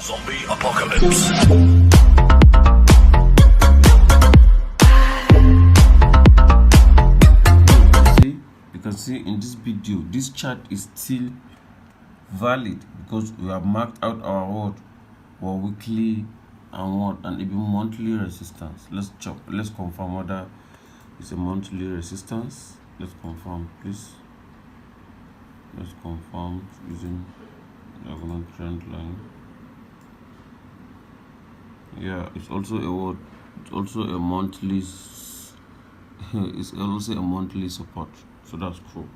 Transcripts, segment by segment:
Zombie apocalypse. You can see in this video, this chart is still valid because we have marked out our weekly and even monthly resistance. Let's confirm whether it's a monthly resistance. Let's confirm, please. Let's confirm using diagonal trend line. Yeah, it's also a it's also a monthly it's also a monthly support, so that's cool.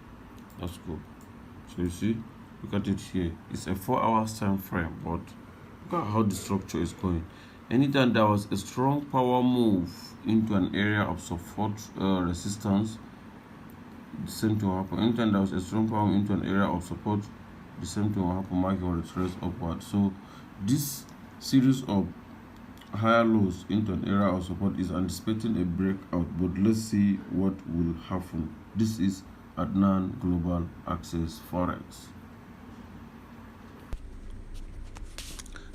So you see, look at it here. It's a 4 hours time frame, but look at how the structure is going. Anytime there was a strong power move into an area of support resistance, the same thing will happen. Anytime there was a strong power into an area of support, the same thing will happen. Market will retrace upward. So this series of higher lows into an area of support is anticipating a breakout, but let's see what will happen. This is Adnan Global Access Forex.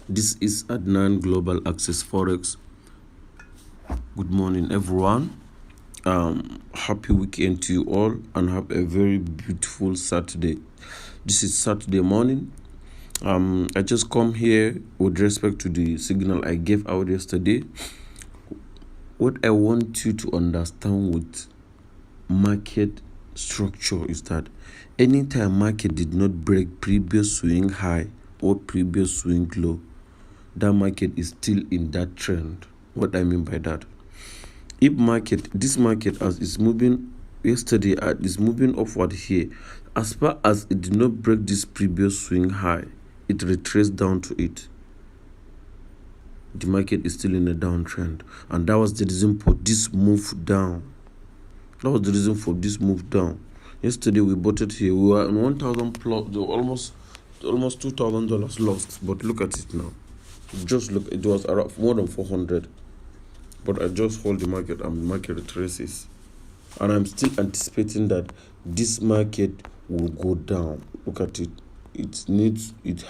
This is Adnan Global Access Forex. Good morning, everyone. Happy weekend to you all, and have a very beautiful Saturday. This is Saturday morning. I just come here with respect to the signal I gave out yesterday. What I want you to understand with market structure is that anytime market did not break previous swing high or previous swing low, that market is still in that trend. What I mean by that, if this market as is moving yesterday, is moving upward here, as far as it did not break this previous swing high, it retraced down to it. The market is still in a downtrend, and that was the reason for this move down. Yesterday we bought it here. We were on 1,000 plus, almost $2,000 lost. But look at it now. Just look, it was around more than 400. But I just hold the market, and the market retraces, and I'm still anticipating that this market will go down. Look at it. It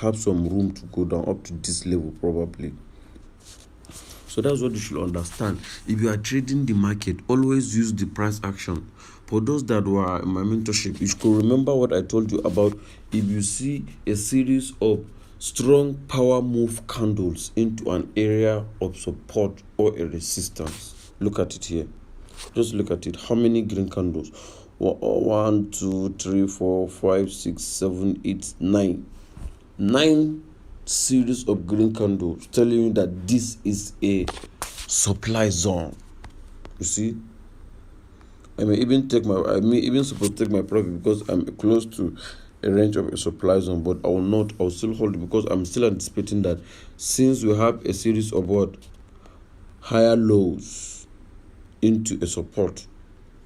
has some room to go down up to this level probably. So that's what you should understand. If you are trading the market, always use the price action. For those that were in my mentorship, you should remember what I told you about. If you see a series of strong power move candles into an area of support or a resistance, look at it here. Just look at it. How many green candles? 1, 2, 3, 4, 5, 6, 7, 8, 9. 9 series of green candles telling you that this is a supply zone. You see, I may even supposed to take my profit because I'm close to a range of a supply zone, but I'll still hold it because I'm still anticipating that since we have a series of higher lows into a support,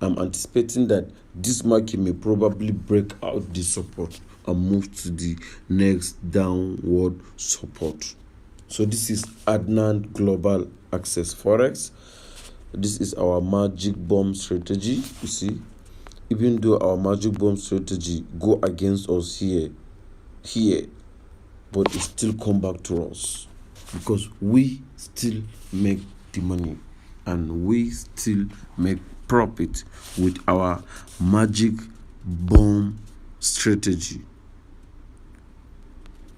I'm anticipating that this market may probably break out the support and move to the next downward support. So this is Adnan Global Access Forex. This is our magic bomb strategy. You see, even though our magic bomb strategy go against us here, but it still come back to us because we still make the money and we still make profit with our magic bomb strategy.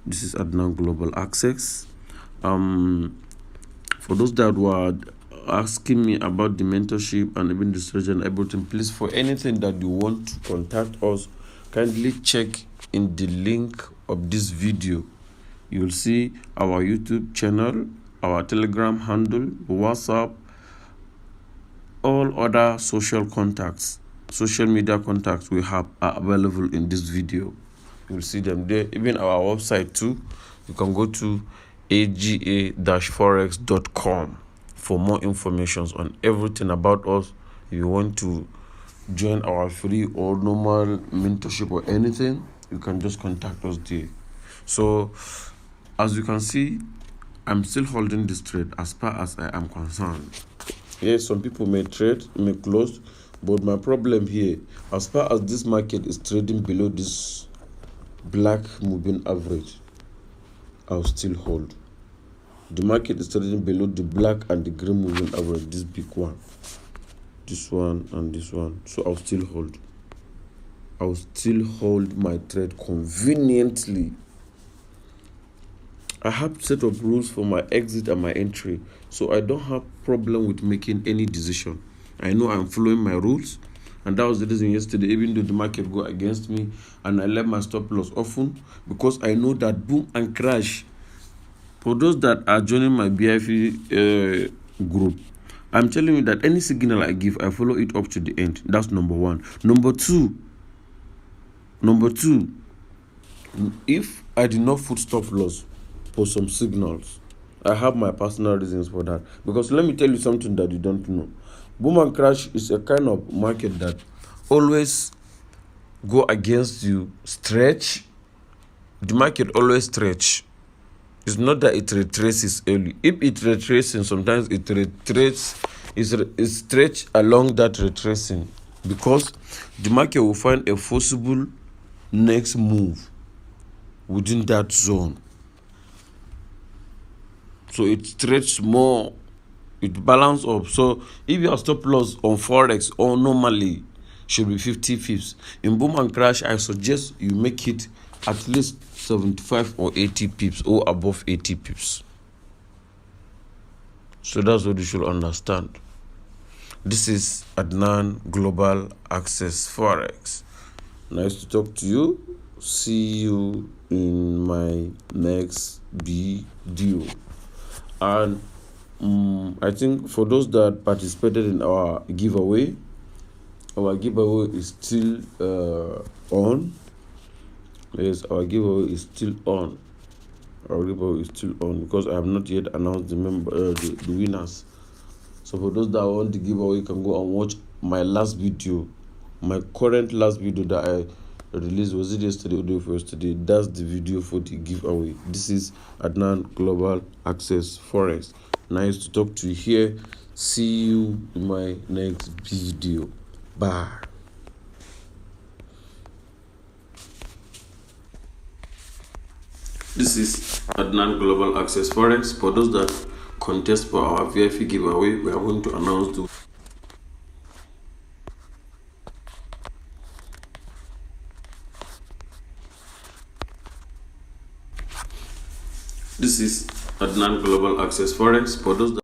This is Adnan Global Access. For those that were asking me about the mentorship and even the strategy and everything, please, for anything that you want to contact us, kindly check in the link of this video. You will see our YouTube channel, our Telegram handle, WhatsApp, all other social media contacts we have are available in this video. You'll see them there. Even our website too. You can go to aga-forex.com for more information on everything about us. If you want to join our free or normal mentorship or anything, you can just contact us there. So as you can see, I'm still holding this trade as far as I am concerned. Yes, some people may trade, may close, but my problem here, as far as this market is trading below this black moving average, I'll still hold. The market is trading below the black and the green moving average, this big one, this one, and this one. So I'll still hold. I'll still hold my trade conveniently. I have set up rules for my exit and my entry, so I don't have problem with making any decision. I know I'm following my rules, and that was the reason yesterday, even though the market go against me, and I left my stop loss often, because I know that boom and crash. For those that are joining my BIF group, I'm telling you that any signal I give, I follow it up to the end. That's number one. Number two, if I did not put stop loss for some signals, I have my personal reasons for that. Because let me tell you something that you don't know. Boom and crash is a kind of market that always go against you, stretch. The market always stretch. It's not that it retraces early. If it retraces, sometimes it retraces, it stretch along that retracing, because the market will find a forcible next move within that zone. So it stretches more, it balance up. So if your stop loss on Forex or normally should be 50 pips, in boom and crash, I suggest you make it at least 75 or 80 pips or above 80 pips. So that's what you should understand. This is Adnan Global Access Forex. Nice to talk to you. See you in my next video. And I think for those that participated in our giveaway is still on. Yes, our giveaway is still on. Because I have not yet announced the winners. So for those that want the giveaway, you can go and watch my last video. My current last video that I released, was it yesterday or the day before yesterday? That's the video for the giveaway. This is Adnan Global Access Forex. Nice to talk to you here. See you in my next video. Bye. This is Adnan Global Access Forex. For those that contest for our VIP giveaway, we are going to announce the This is Adnan Global Access Forex. For those that